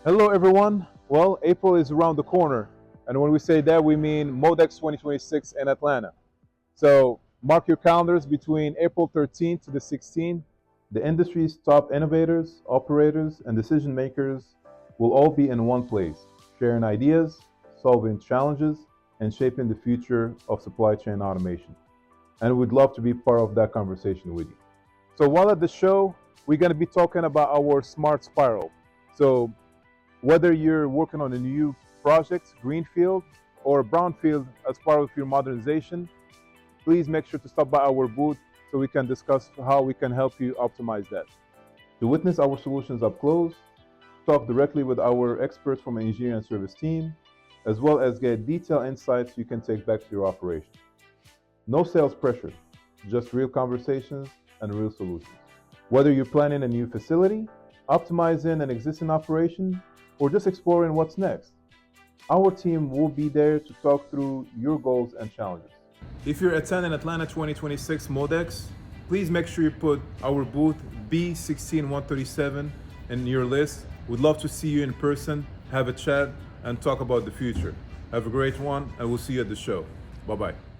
Hello, everyone. Well, April is around the corner. And when we say that, we mean MODEX 2026 in Atlanta. So mark your calendars between April 13th to the 16th. The industry's top innovators, operators, and decision makers will all be in one place, sharing ideas, solving challenges, and shaping the future of supply chain automation. And we'd love to be part of that conversation with you. So while at the show, we're going to be talking about our smart spiral. So whether you're working on a new project, greenfield, or brownfield as part of your modernization, please make sure to stop by our booth so we can discuss how we can help you optimize that. To witness our solutions up close, talk directly with our experts from the engineering and service team, as well as get detailed insights you can take back to your operation. No sales pressure, just real conversations and real solutions. Whether you're planning a new facility, optimizing an existing operation, or just exploring what's next, our team will be there to talk through your goals and challenges. If you're attending Atlanta 2026 MODEX, please make sure you put our booth B16137 in your list. We'd love to see you in person, have a chat, and talk about the future. Have a great one, and we'll see you at the show. Bye-bye.